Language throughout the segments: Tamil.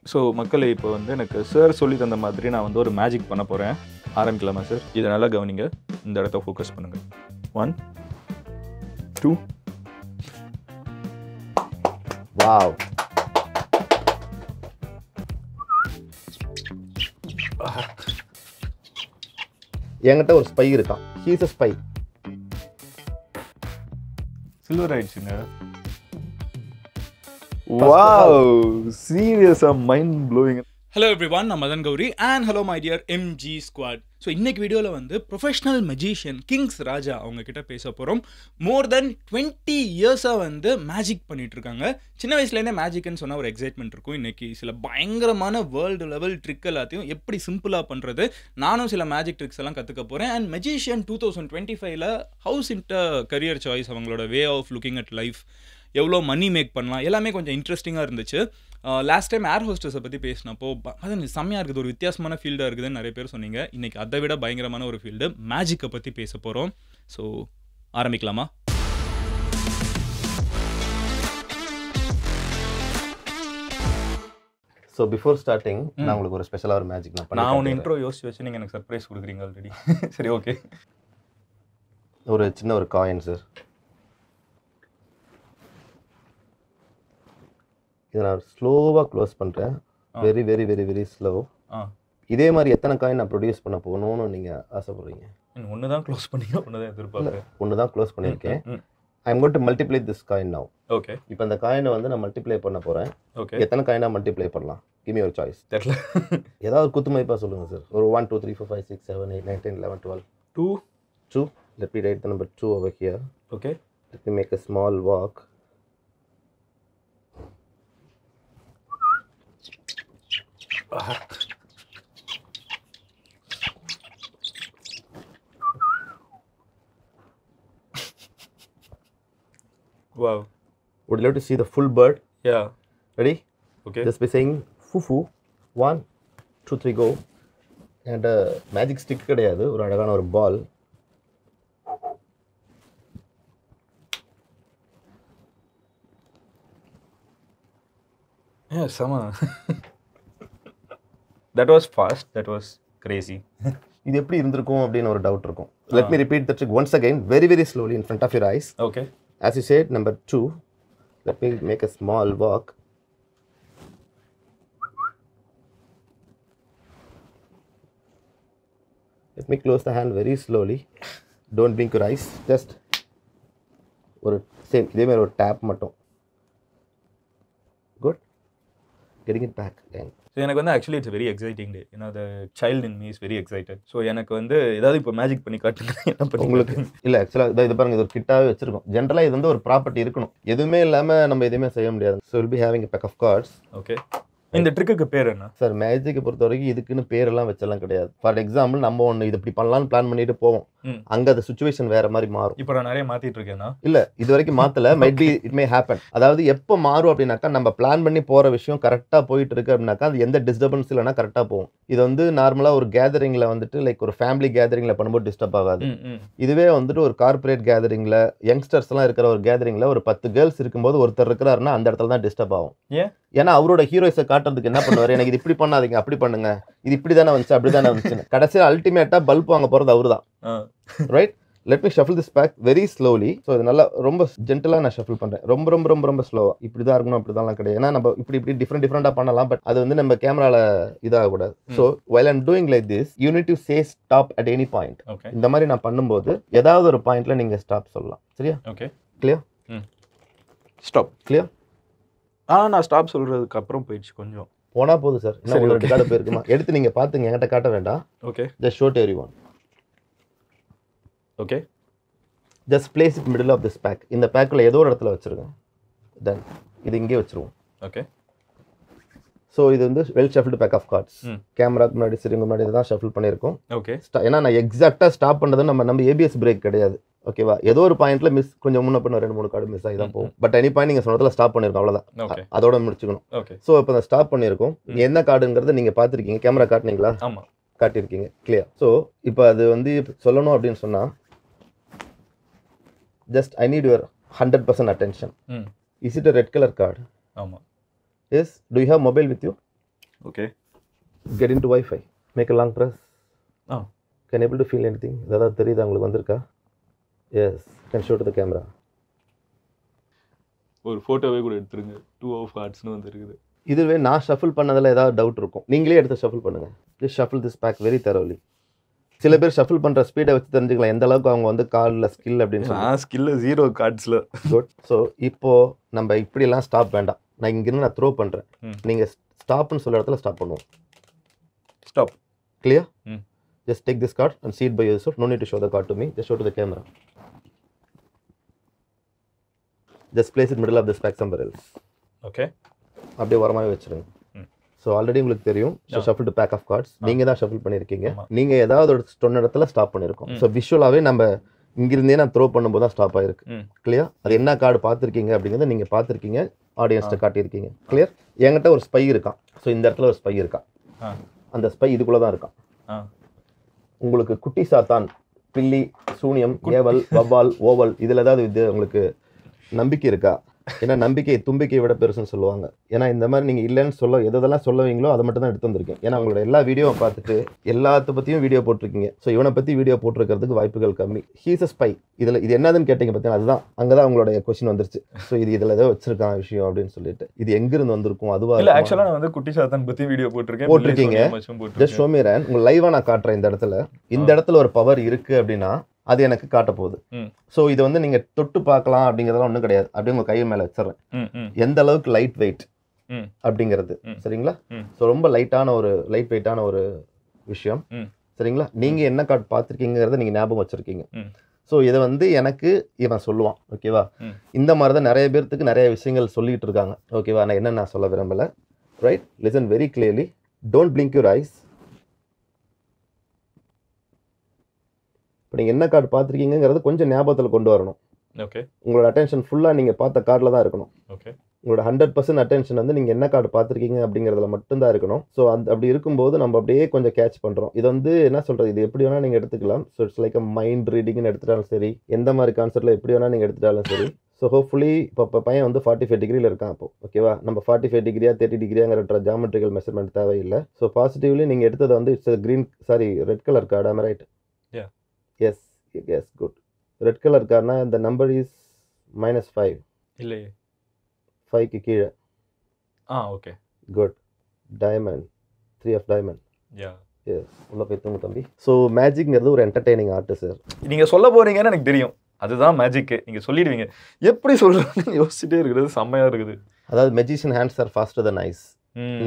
ஸோ மக்களே இப்போ வந்து எனக்கு சார் சொல்லி தந்த மாதிரி நான் வந்து ஒரு மேஜிக் பண்ண போகிறேன். ஆரம்பிக்கலாமா சார்? இதை நல்லா கவனிங்க, இந்த இடத்த ஃபோக்கஸ் பண்ணுங்கள். 1 2 வாவ். என்கிட்ட ஒரு ஸ்பை இருக்கான். He's a spy. சில்வர் ஆயிடுச்சுங்க. வாவ், சீரியஸா மைண்ட் ப்ளோயிங். ஹலோ எவ்ரிவான், நான் Madan Gowri and hello my dear MG squad. So இன்னைக்கு வீடியோவில் வந்து ப்ரொஃபஷனல் மெஜிஷியன் கிங்ஸ் ராஜா அவங்க கிட்ட பேச போகிறோம். மோர் தென் 20 இயர்ஸாக வந்து மேஜிக் பண்ணிட்டு இருக்காங்க. சின்ன வயசுலேருந்தே மேஜிக்னு சொன்னால் ஒரு எக்ஸைட்மெண்ட் இருக்கும். இன்னைக்கு சில பயங்கரமான வேர்ல்டு லெவல் ட்ரிக் எல்லாத்தையும் எப்படி சிம்பிளாக பண்ணுறது, நானும் சில மேஜிக் ட்ரிக்ஸ் எல்லாம் கற்றுக்க போகிறேன். And magician 2025 how's inter career choice, அவங்களோட way of looking at life, எவ்வளோ மணி மேக் பண்ணலாம், எல்லாமே கொஞ்சம் இன்ட்ரெஸ்டிங்காக இருந்துச்சு. லாஸ்ட் டைம் ஏர் ஹோஸ்டஸை பற்றி பேசினப்போ அது செம்மையாக இருக்குது, ஒரு வித்தியாசமான ஃபீல்டாக இருக்குதுன்னு நிறைய பேர் சொன்னீங்க. இன்றைக்கி அதை விட பயங்கரமான ஒரு ஃபீல்டு மேஜிக்கை பற்றி பேச போகிறோம். ஸோ ஆரம்பிக்கலாமா? ஸோ பிஃபோர் ஸ்டார்டிங் நான் உங்களுக்கு ஒரு ஸ்பெஷலாக ஒரு மேஜிக் நான் ஒன்று இன்ட்ரோ யோசிச்சு வச்சு நீங்கள் எனக்கு சர்ப்ரைஸ் கொடுக்குறீங்க ஆல்ரெடி. சரி, ஓகே. ஒரு சின்ன ஒரு காயின் சார். இதை நான் ஸ்லோவாக க்ளோஸ் பண்ணுறேன். Very very very very slow. இதே மாதிரி எத்தனை காயின் நான் ப்ரொடியூஸ் பண்ண போகணும்னு நீங்கள் ஆசைப்படுறீங்க? ஒன்று தான் க்ளோஸ் பண்ணீங்க, ஒன்று தான் எதிர்பார்க்குறேன். ஒன்று தான் க்ளோஸ் பண்ணியிருக்கேன். I am going to multiply this coin now. Okay. இப்போ அந்த காயினை வந்து நான் மல்டிப்ளை பண்ண போகிறேன். ஓகே. எத்தனை காயினாக மல்டிப்ளை பண்ணலாம்? கிவ் மீ ஒரு சாய்ஸ். தெரியல. ஏதாவது குத்துமதிப்பாக சொல்லுங்கள் சார். ஒரு 1 2 3 4 5 6 7 8 9 10 11 12 2. Let me write the number 2 over here. Okay. Let me make a small walk. Wow. Would you like to see the full bird? Yeah. Ready? Okay. Just by saying fufu. 1 2 3 go. And magic stick கிடையாது, ஒரு அழகான ஒரு பால். Yeah, sama. That was fast. That was crazy. இது எப்படி இருந்திருக்கும் அப்படின்னு ஒரு டவுட் இருக்கும். Let me repeat the trick once again, very very slowly in front of your eyes. Okay. As you said, number 2. Let me make a small walk. Let me close the hand very slowly. Don't blink your eyes. Just ஒரு சேம் இதே மாதிரி ஒரு டேப் மட்டும். Good. Getting it back again. So எனக்கு வந்து ஆக்சுவலி இட்ஸ் வெரி எக்ஸைட்டிங் டே. ஏன்னா the child in me is very excited. So எனக்கு வந்து ஏதாவது இப்போ மேஜிக் பண்ணி காட்டுங்க. என்ன பண்ணி உங்களுக்கு இல்லை ஆக்சுவலாக இது பாருங்க, இது ஒரு கிட்டாகவே வச்சிருக்கோம். ஜென்ரலாக இது வந்து ஒரு ப்ராப்பர்ட்டி இருக்கணும். எதுவுமே இல்லாமல் நம்ம எதுவுமே செய்ய முடியாது. So will be having a pack of cards. Okay. இந்த ட்ரிக்குக்கு பேர் என்ன சார்? மேஜிக்கை பொறுத்த வரைக்கும் இதுக்குன்னு பேரெல்லாம் வச்செல்லாம் கிடையாது. ஃபார் எக்ஸாம்பிள் நம்ம ஒன்று இது இப்படி பண்ணலான்னு பிளான் பண்ணிட்டு போவோம். அங்கே அந்த சுச்சுவேஷன் வேற மாதிரி மாறும். இப்போ நான் நிறைய மாத்திட்டு இருக்கேன்னா இல்லை, இது வரைக்கும் மாற்றல. Might be it may happen. அதாவது எப்போ மாறும் அப்படின்னாக்கா, நம்ம பிளான் பண்ணி போகிற விஷயம் கரெக்டாக போயிட்டு இருக்கு அப்படின்னாக்கா அது எந்த டிஸ்டர்பன்ஸ் இல்லைனா கரெக்டாக போகும். இது வந்து நார்மலாக ஒரு கேதரிங்கில் வந்துட்டு லைக் ஒரு ஃபேமிலி கேதரிங்கில் பண்ணும்போது டிஸ்டர்ப் ஆகாது. இதுவே வந்துட்டு ஒரு கார்பரேட் கேதரிங்கில் யங்ஸ்டர்ஸ்லாம் இருக்கிற ஒரு கேதரிங்கில் ஒரு 10 கேர்ள்ஸ் இருக்கும்போது ஒருத்தர் இருக்கிறாருன்னா அந்த இடத்துல தான் டிஸ்டர்ப் ஆகும். ஏன்னா அவரோட ஹீரோஸை காட்டுறதுக்கு என்ன பண்ணுவார், எனக்கு இது இப்படி பண்ணாதீங்க, அப்படி பண்ணுங்க, இது இப்படி தானே வந்துச்சு, அப்படி தானே வந்துச்சு. கடைசியில் அல்டிமேட்டாக பல்ப் வாங்க போகிறது அவரு தான். Right? Let me shuffle this pack very slowly. So இது நல்லா ரொம்ப ஜென்டலாக நான் ஷஃபிள் பண்ணுறேன். ரொம்ப ரொம்ப ரொம்ப ரொம்ப ஸ்லோவாக. இப்படி தான் இருக்கணும், அப்படி தான்லாம் கிடையாது. ஏன்னா நம்ம இப்படி டிஃப்ரெண்டாக பண்ணலாம். பட் அது வந்து நம்ம கேமராவில் இதாகக்கூடாது. So while I'm doing like this, you need to say stop at any point. இந்த மாதிரி நான் பண்ணும்போது ஏதாவது ஒரு பாயிண்ட்ல நீங்கள் ஸ்டாப் சொல்லலாம். சரியா? ஓகே. கிளியர்? ஸ்டாப். கிளியர்? நான் ஸ்டாப் சொல்கிறதுக்கு அப்புறம் போயிடுச்சு கொஞ்சம். போனால் போதும் சார். இன்னும் ஒரு ரெண்டு கார்டு போயிருக்குமா? எடுத்து நீங்கள் பார்த்துங்க, என்கிட்ட காட்ட வேண்டாம். Okay. Just show to everyone. Okay. Just place it middle of this pack. இந்த பேக்கில் ஏதோ ஒரு இடத்துல வச்சுருக்கேன். தென் இது இங்கே வச்சுருவோம். ஓகே. ஸோ இது வந்து well shuffled back of cards. கேமராக்கு முன்னாடி சரிங்க முன்னாடி தான் ஷஃபிள் பண்ணியிருக்கோம். ஓகே. ஏன்னா நான் எக்ஸாக்டாக ஸ்டாப் பண்ணுறது நம்ம ஏபிஎஸ் பிரேக் கிடையாது. ஓகேவா? ஏதோ ஒரு பாயிண்ட்ல மிஸ், கொஞ்சம் முன்ன பண்ண 2-3 கார்டு மிஸ் ஆகி தான் போகும். பட் எனி பாயிண்ட் நீங்கள் சொன்னதில் ஸ்டாப் பண்ணியிருக்கோம், அவ்வளோதான். அதோட முடிச்சுக்கணும். ஸோ இப்போ நான் ஸ்டாப் பண்ணியிருக்கோம். என்ன கார்டுங்கிறத நீங்கள் பார்த்துருக்கீங்க. கேமரா காட்டினீங்களா? ஆமாம், காட்டியிருக்கீங்க. கிளியர்? ஸோ இப்போ அது வந்து சொல்லணும் அப்படின்னு சொன்னால், just I need your 100% attention. Is it a red color card? ஆமாம். Yes. Do you have mobile with you? Okay. Get into Wi-Fi. Make a long press. Can able to feel anything? ஏதாவது தெரியுதா உங்களுக்கு வந்திருக்கா? Yes. Can show to the camera. ஒரு ஃபோட்டோவே கூட எடுத்துருங்க. 2 of heartsனு வந்துருக்குது. இதுவே நான் ஷஃபிள் பண்ணதில் ஏதாவது டவுட் இருக்கும், நீங்களே எடுத்து ஷஃபிள் பண்ணுங்கள். Please shuffle this pack very thoroughly. சில பேர் ஷஃபிள் பண்ணுற ஸ்பீடை வச்சு தெரிஞ்சுக்கலாம் எந்த அளவுக்கு அவங்க வந்து காலில் ஸ்கில் அப்படின்னு சொல்லி. ஸ்கில்ல 0 கார்ட்ஸில். குட். ஸோ இப்போது நம்ம இப்படிலாம் ஸ்டாப் வேண்டாம். நான் இங்கிருந்து நான் த்ரோ பண்ணுறேன், நீங்கள் ஸ்டாப்னு சொல்ல இடத்துல ஸ்டாப் பண்ணுவோம். Stop. Clear? Just take this card and see it by yourself. No need to show the card to me. Just show to the camera. Just place it middle of this pack somewhere else. Okay. அப்படியே வரமாவே வச்சிருங்க. ஸோ ஆல்ரெடி உங்களுக்கு தெரியும் shuffle the pack of cards நீங்கள் தான் ஷஃபிள் பண்ணியிருக்கீங்க. நீங்கள் ஏதாவது ஒரு சொன்ன இடத்துல ஸ்டாப் பண்ணியிருக்கோம். ஸோ விஷுவலாகவே நம்ம இங்கிருந்தே நான் த்ரோ பண்ணும்போது தான் ஸ்டாப் ஆயிருக்கு. கிளியர்? அது என்ன கார்டு பார்த்துருக்கீங்க அப்படிங்கிறத நீங்கள் பார்த்துருக்கீங்க, ஆடியன்ஸ்ட்டை காட்டியிருக்கீங்க. கிளியர்? என்கிட்ட ஒரு ஸ்பை இருக்கான். ஸோ இந்த இடத்துல ஒரு ஸ்பை இருக்கான். அந்த ஸ்பை இதுக்குள்ளே தான் இருக்கான். உங்களுக்கு குட்டி சாத்தான், பில்லி, சூனியம், ஏவல், வவ்வால், ஓவல் இதில் ஏதாவது இது உங்களுக்கு நம்பிக்கை இருக்கா? ஏன்னா நம்பிக்கை தும்பிக்கையை விட பெருசுன்னு சொல்லுவாங்க. ஏன்னா இந்த மாதிரி நீங்கள் இல்லைன்னு சொல்ல எதெல்லாம் சொல்லுவீங்களோ அதை மட்டும் தான் எடுத்து வந்திருக்கேன். ஏன்னா உங்களோட எல்லா வீடியோவை பார்த்துட்டு எல்லாத்த பற்றியும் வீடியோ போட்டிருக்கீங்க. ஸோ இவனை பற்றி வீடியோ போட்டிருக்கிறதுக்கு வாய்ப்புகள் கம்மி. He's a spy. இதில் இது என்னதுன்னு கேட்டீங்க பார்த்தீங்கன்னா அதுதான் அங்கே தான் உங்களுடைய கொஸ்டின் வந்துருச்சு. ஸோ இது இதில் ஏதோ வச்சிருக்கான் விஷயம் அப்படின்னு சொல்லிட்டு இது எங்கிருந்து வந்திருக்கும் அதுவா இல்லை. ஆக்சுவலாக நான் வந்து குட்டி சாத்தான் பற்றி வீடியோ போட்டிருக்கீங்க. Just show me run. உங்கள் லைவாக நான் காட்டுறேன். இந்த இடத்துல ஒரு பவர் இருக்குது அப்படின்னா அது எனக்கு காட்ட போகுது. ஸோ இது வந்து நீங்கள் தொட்டு பார்க்கலாம் அப்படிங்கிறதெல்லாம் ஒன்றும் கிடையாது. அப்படியே உங்கள் கையை மேலே வச்சிடறேன். எந்த அளவுக்கு லைட் வெயிட் அப்படிங்கிறது சரிங்களா? ஸோ ரொம்ப லைட் வெயிட்டான ஒரு விஷயம் சரிங்களா? நீங்கள் என்ன கார்டு பார்த்துருக்கீங்கிறத நீங்கள் ஞாபகம் வச்சுருக்கீங்க. ஸோ இதை வந்து எனக்கு இவன் சொல்லுவான். ஓகேவா? இந்த மாதிரி தான் நிறைய பேர்த்துக்கு நிறைய விஷயங்கள் சொல்லிட்டு இருக்காங்க. ஓகேவா? நான் என்ன சொல்ல விரும்பலை. Right? Listen very clearly. Don't blink your eyes. இப்போ நீங்கள் என்ன கார்டு பார்த்துருக்கீங்கிறது கொஞ்சம் ஞாபகத்தில் கொண்டு வரணும். ஓகே. உங்களோட அட்டென்ஷன் ஃபுல்லாக நீங்கள் பார்த்த கார்டில் தான் இருக்கணும். ஓகே. உங்களோட 100% அட்டென்ஷன் வந்து நீங்கள் என்ன கார்டு பார்த்துருக்கீங்க அப்படிங்கிறதுல மட்டும்தான் இருக்கணும். ஸோ அப்படி இருக்கும்போது நம்ம அப்படியே கொஞ்சம் கேட்ச் பண்ணுறோம். இது வந்து என்ன சொல்கிறது, இது எப்படி வேணால் நீங்கள் எடுத்துக்கலாம். So it's like a mind ரீடிங்னு எடுத்துட்டாலும் சரி, எந்த மாதிரி கான்செப்டில் எப்படி வேணால் நீங்கள் எடுத்துட்டாலும் சரி. ஸோ ஹோப்ஃபுல்லி இப்போ பையன் வந்து 45 டிகிரியில் இருக்கான். அப்போ ஓகேவா? நம்ம 45 டிகிரியா 30 டிகிரியாங்கிற ஜாமெட்ரிக்கல் மெஷர்மெண்ட் தேவையில்லை. ஸோ பாசிட்டிவ்லி நீங்கள் எடுத்தது வந்து இட்ஸ் ரெட் கலர் கார்டு. ஆம் right? Yes yes good. Red colour கார்னா இந்த நம்பர் இஸ் -5 இல்லையே, 5க்கு கீழே. Okay good. Diamond, 3 of diamond. Yes. உள்ள போய் தூங்கு தம்பி. ஸோ மேஜிக்ங்கிறது ஒரு என்டர்டெய்னிங் ஆர்ட் சார். நீங்கள் சொல்ல போகிறீங்கன்னு எனக்கு தெரியும். அதுதான் மேஜிக்கு. நீங்கள் சொல்லிடுவீங்க. எப்படி சொல்கிறீங்கன்னு யோசிச்சுட்டே இருக்கிறது செம்மையாக இருக்குது. அதாவது magician hands are faster than eyes.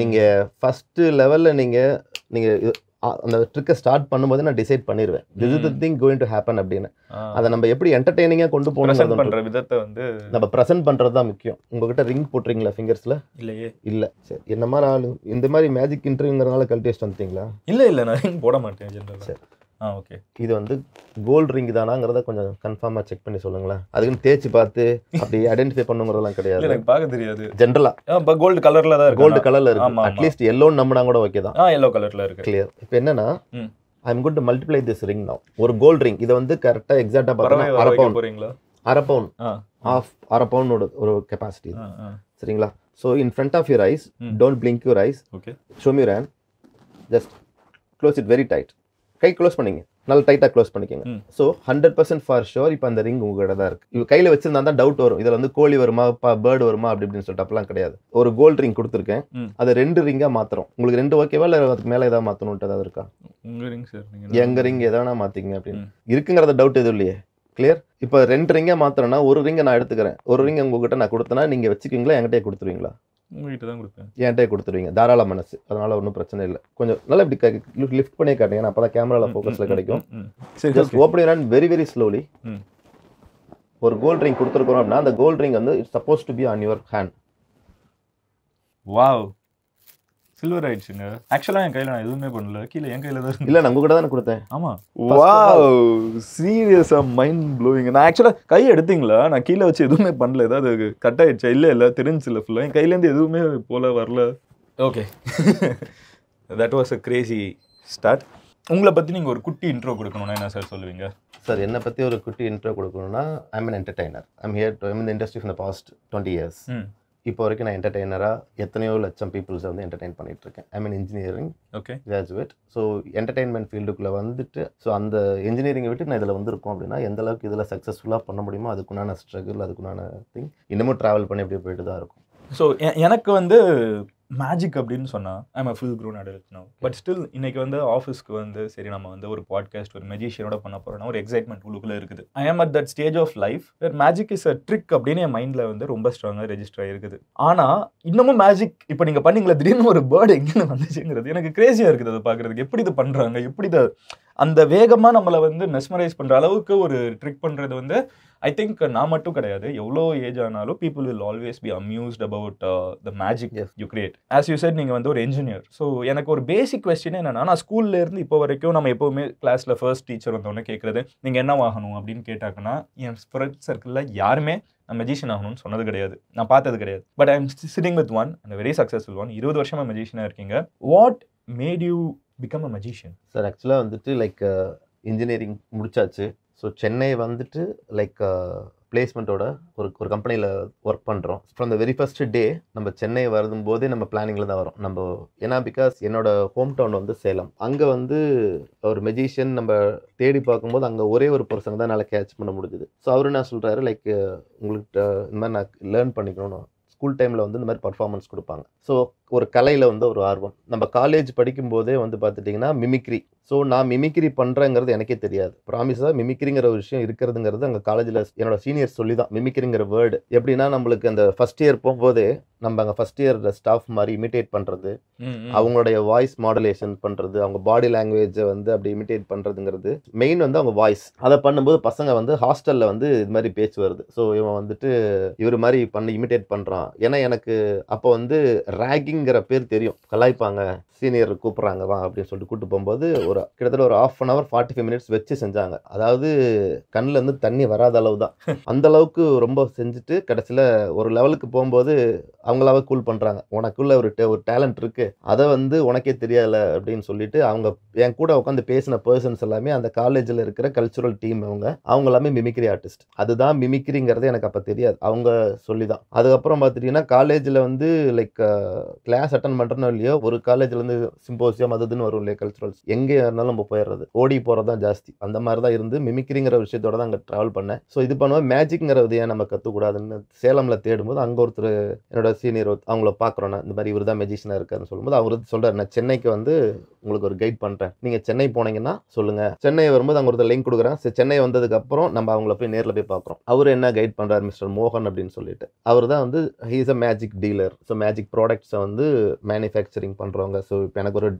நீங்கள் ஃபஸ்ட்டு லெவலில் நீங்கள் அந்த ட்ரிக்கை ஸ்டார்ட் பண்ணும்போது நான் டிசைட் பண்ணிடுவேன் this is the thing going to happen அப்படின்னு. அதை நம்ம எப்படி என்டர்டெய்னிங்காக கொண்டு போகணுங்கிற விதத்தை வந்து நம்ம ப்ரெசென்ட் பண்ணுறது தான் முக்கியம். உங்ககிட்ட ரிங் போட்டுறீங்களா ஃபிங்கர்ஸில்? இல்லையே. இல்லை. சரி. என்ன மாதிரி ஆளு இந்த மாதிரி மேஜிக் இன்டர்வியூங்கிறதுனால கழட்டி வச்சுட்டு வந்துட்டீங்களா? இல்லை நான் ரிங் போட மாட்டேன் ஜென்ரலாக. சரி. ஓகே. இது வந்து கோல்டு ரிங் தானாங்கிறத கொஞ்சம் கன்ஃபார்மாக செக் பண்ணி சொல்லுங்களேன். அதுக்குன்னு தேய்ச்சி பார்த்து அப்படி ஐடென்டிஃபை பண்ணுங்கிறதெல்லாம் கிடையாது. எனக்கு பார்க்க தெரியாது. ஜென்ரலாக இப்போ கோல்டு கலரில் தான் இருக்கு. கோல்டு கலரில் இருக்கு. அட்லீஸ்ட் எல்லோன்னு நம்பினா கூட ஓகே தான். எல்லோ கலரில் இருக்கு. கிளியர். இப்போ என்னன்னா I am going to multiply this ring now. ஒரு கோல்டு ரிங் இதை வந்து கரெக்டாக எக்ஸாக்டாக பார்த்தீங்கன்னா அரை பவுன் ஒரு கெப்பாசிட்டி சரிங்களா? So in front of your eyes don't blink your eyes. Okay. Show me run. Just close it very tight. கை க்ளோஸ் பண்ணிங்க, நல்லா டைட்டாக க்ளோஸ் பண்ணிக்கோங்க. ஸோ 100% ஃபார் ஷோர் இப்போ அந்த ரிங் உங்கள்கிட்ட தான் இருக்குது. இவ கையில் வச்சிருந்தா தான் டவுட் வரும், இதில் வந்து கோழி வருமா பேர்டு வருமா அப்படி இப்படின்னு சொல்லிட்டு அப்பெல்லாம் கிடையாது. ஒரு கோல்டு ரிங் கொடுத்துருக்கேன், அதை 2 ரிங்காக மாற்றுறோம். உங்களுக்கு 2 ஓகேவா இல்லை அதுக்கு மேலே ஏதாவது மாற்றணுன்ட்டு ஏதாவது இருக்கா? எங்கள் ரிங் எதனா மாற்றிங்க அப்படின்னு இருக்குங்கிறத டவுட் எதுவும் இல்லையே. கிளியர். இப்போ 2 ரிங்காக மாற்றுறேன்னா ஒரு ரிங்கை நான் எடுத்துக்கிறேன். ஒரு ரிங் உங்ககிட்ட நான் கொடுத்தேன்னா நீங்கள் வச்சுக்கிங்களா என்கிட்டயே கொடுத்துருவீங்களா? உங்ககிட்ட தான் கொடுப்பேன். என்கிட்டயே கொடுத்துருவீங்க. தாராள மனசு. அதனால ஒன்றும் பிரச்சனை இல்லை. கொஞ்சம் நல்லா இப்படி லிஃப்ட் பண்ணி காட்டுங்க. அப்போ தான் கேமராவில் ஃபோக்கஸில் கிடைக்கும். Just open run very very slowly. ஒரு கோல்ட் ரிங் கொடுத்துருக்கோம் அப்படின்னா அந்த கோல்ட் ரிங் வந்து it's suppose to be on your hand. Wow, silver ஆயிடுச்சுங்க. ஆக்சுவலாக என் கையில் நான் எதுவுமே பண்ணல, கீழே என் கையில் தான் இல்லை. நான் உங்ககிட்ட தானே கொடுத்தேன். ஆமாம். வாவ், சீரியஸாக மைண்ட் ப்ளோவிங். நான் ஆக்சுவலாக கை எடுத்தீங்களா? நான் கீழே வச்சு எதுவுமே பண்ணல. ஏதாவது கட் ஆயிடுச்சா? இல்லை தெரிஞ்சில்ல ஃபுல்லாக. என் கையிலேருந்து எதுவுமே போல வரல. Okay. That was a crazy start. உங்களை பற்றி நீங்கள் ஒரு குட்டி இன்ட்ரோ கொடுக்கணும்னா என்ன சார் சொல்லுவீங்க? சார் என்னை பற்றி ஒரு குட்டி இன்ட்ரோ கொடுக்கணும்னா I am an entertainer. I'm here to I'm in the industry for the past 20 years. இப்போ வரைக்கும் நான் என்டர்டெய்னராக எத்தனையோ லட்சம் பீப்புள்ஸை வந்து என்டர்டெயின் பண்ணிட்டு இருக்கேன். I mean engineering okay graduate. So entertainment ஃபீல்டுக்குள்ளே வந்துட்டு ஸோ அந்த இன்ஜினியரிங்கை விட்டு நான் இதில் வந்திருக்கோம் அப்படின்னா எந்த அளவுக்கு இதில் சக்ஸஸ்ஃபுல்லாக பண்ண முடியுமோ அதுக்குண்டான ஸ்ட்ரகிள், அதுக்குண்டான திங் இன்னமும் ட்ராவல் பண்ணி அப்படியே போயிட்டு தான் இருக்கும். ஸோ எனக்கு வந்து மேஜிக் அப்படின்னு சொன்னால் I'm a full grown adult now. But still இன்னைக்கு வந்து ஆஃபீஸ்க்கு வந்து சரி நம்ம வந்து ஒரு பாட்காஸ்ட் ஒரு மெஜிஷியனோட பண்ண போகிறோம்னா ஒரு எக்ஸைட்மெண்ட் உள்ளுக்குள்ளே இருக்குது. I am at that stage of life where magic is a trick அப்படின்னு என் மைண்டில் வந்து ரொம்ப ஸ்ட்ராங்காக ரெஜிஸ்டர் ஆகிருக்குது. ஆனால் இன்னமும் மேஜிக் இப்போ நீங்கள் பண்ணீங்களா திடீர்னு ஒரு பேர்டு எங்கேன்னு வந்துச்சுங்கிறது எனக்கு கிரேசியாக இருக்குது. அதை பார்க்குறதுக்கு எப்படி இது பண்ணுறாங்க, எப்படி இதை அந்த வேகமாக நம்மளை வந்து மெஸ்மரைஸ் பண்ணுற அளவுக்கு ஒரு ட்ரிக் பண்ணுறது வந்து ஐ திங்க் நான் மட்டும் கிடையாது, எவ்வளோ ஏஜ் ஆனாலும் people will always be amused about the magic you create. As you said நீங்கள் வந்து ஒரு என்ஜினியர். ஸோ எனக்கு ஒரு பேசிக் கொஸ்டின் என்னன்னா, நான் ஸ்கூல்லேருந்து இப்போ வரைக்கும் நம்ம எப்போவுமே கிளாஸில் ஃபர்ஸ்ட் டீச்சர் வந்தோடனே கேட்குறது நீங்கள் என்ன ஆகணும் அப்படின்னு கேட்டாங்கன்னா, என் ஃப்ரெண்ட் சர்க்கிளில் யாருமே நான் மெஜிஷியன் ஆகணும்னு சொன்னது கிடையாது, நான் பார்த்தது கிடையாது. But I am sitting with one and very successful one. 20 வருஷமாக மெஜிஷியனாக இருக்கீங்க. What made you become a magician? Sir ஆக்சுவலாக வந்துட்டு லைக் இன்ஜினியரிங் முடிச்சாச்சு. ஸோ சென்னை வந்துட்டு லைக் பிளேஸ்மெண்ட்டோட ஒரு கம்பெனியில் ஒர்க் பண்ணுறோம். From the very first day நம்ம சென்னை வரும்போதே நம்ம பிளானிங்கில் தான் வரோம் நம்ம. ஏன்னா பிகாஸ் என்னோட ஹோம் டவுன் வந்து சேலம். அங்கே வந்து ஒரு மெஜிஷியன் நம்ம தேடி பார்க்கும்போது அங்கே ஒரே ஒரு பர்சன் தான் என்னால் கேட்ச் பண்ண முடிஞ்சுது. ஸோ அவரு என்ன சொல்கிறாரு, லைக் உங்களுக்கு இந்த மாதிரி நான் லேர்ன் பண்ணிக்கணும். ஸ்கூல் டைமில் வந்து இந்த மாதிரி பர்ஃபார்மன்ஸ் கொடுப்பாங்க. ஸோ ஒரு கலையில் வந்து ஒரு ஆர்வம். நம்ம காலேஜ் படிக்கும்போதே வந்து பார்த்துட்டிங்கன்னா மிமிக்ரி. ஸோ நான் மிமிக்ரி பண்ணுறேங்கிறது எனக்கே தெரியாது. ப்ராமிஸாக மிமிக்ரிங்கிற ஒரு விஷயம் இருக்கிறதுங்கிறது அங்கே காலேஜில் என்னோட சீனியர்ஸ் சொல்லி தான் மிமிக்ரிங்கிற வேர்டு. எப்படின்னா நம்மளுக்கு அந்த ஃபஸ்ட் இயர் போகும்போதே நம்ம அங்கே ஃபஸ்ட் இயர் ஸ்டாஃப் மாதிரி இமிட்டேட் பண்ணுறது, அவங்களுடைய வாய்ஸ் மாடுலேஷன் பண்ணுறது, அவங்க பாடி லாங்குவேஜை வந்து அப்படி இமிட்டேட் பண்ணுறதுங்கிறது மெயின் வந்து அவங்க வாய்ஸ். அதை பண்ணும்போது பசங்க வந்து ஹாஸ்டலில் வந்து இது மாதிரி பேச்சு வருது. ஸோ இவன் வந்துட்டு இவர் மாதிரி பண்ணி இமிட்டேட் பண்ணுறான். ஏன்னா எனக்கு அப்போ வந்து ரேகிங்கிற பேர் தெரியும். கலாய்ப்பாங்க, சீனியர் கூப்பிட்றாங்க வா அப்படின்னு சொல்லிட்டு கூப்பிட்டு போகும்போது ஒரு கிட்டத்தட்ட ஒரு 1/2 hour 45 minutes வச்சு செஞ்சாங்க. அதாவது கண்ணில் இருந்து தண்ணி வராத அளவு தான். அந்த அளவுக்கு ரொம்ப செஞ்சுட்டு கடைசியில் ஒரு லெவலுக்கு போகும்போது அவங்களாவே கூல் பண்ணுறாங்க, உனக்குள்ள ஒரு டேலண்ட் இருக்குது, அதை வந்து உனக்கே தெரியல அப்படின்னு சொல்லிட்டு அவங்க என் கூட உட்காந்து பேசின பர்சன்ஸ் எல்லாமே அந்த காலேஜில் இருக்கிற கல்ச்சுரல் டீம். அவங்க எல்லாமே மிமிக்ரி ஆர்டிஸ்ட். அதுதான் மிமிக்ரிங்கிறது எனக்கு அப்போ தெரியாது, அவங்க சொல்லி தான். அதுக்கப்புறம் பார்த்துட்டிங்கன்னா காலேஜில் வந்து லைக் கிளாஸ் அட்டன் பண்ணுறோன்னு இல்லையோ ஒரு காலேஜ்லேருந்து சிம்போசியம் அதுன்னு வரும் இல்லையா கல்ச்சுரல்ஸ், எங்கே இருந்தாலும் நம்ம போயிடுறது, ஓடி போகிறது தான் ஜாஸ்தி. அந்த மாதிரி தான் இருந்து மிமிக்ரிங்கிற விஷயத்தோட தான் அங்கே ட்ராவல் பண்ணேன். ஸோ இது பண்ணுவோம் மேஜிக்ங்கிறது ஏன் நம்ம கற்றுக்கூடாதுன்னு சேலமில் தேடும்போது அங்கே ஒருத்தர் என்னோட சீனியர் அவங்கள பார்க்குறோன்னா இந்த மாதிரி இவர் தான் மெஜிஷியனாக இருக்காருன்னு சொல்லும்போது அவர் சொல்கிறார், நான் சென்னைக்கு வந்து உங்களுக்கு ஒரு கைட் பண்ணுறேன், நீங்கள் சென்னை போனீங்கன்னா சொல்லுங்கள். சென்னை வரும்போது அங்கே ஒருத்தர் லிங்க் கொடுக்குறேன். சரி, சென்னை வந்ததுக்கப்புறம் நம்ம அவங்கள போய் நேரில் போய் பார்க்குறோம். அவர் என்ன கைட் பண்ணுறாரு, மிஸ்டர் மோகன் அப்படின்னு சொல்லிட்டு. அவர் தான் வந்து he is a magic dealer. So magic ப்ராடக்ட்ஸை வந்து மேனுஃபேக்சரிங் பண்ணுறவங்க. ஸோ இப்போ எனக்கு ஒரு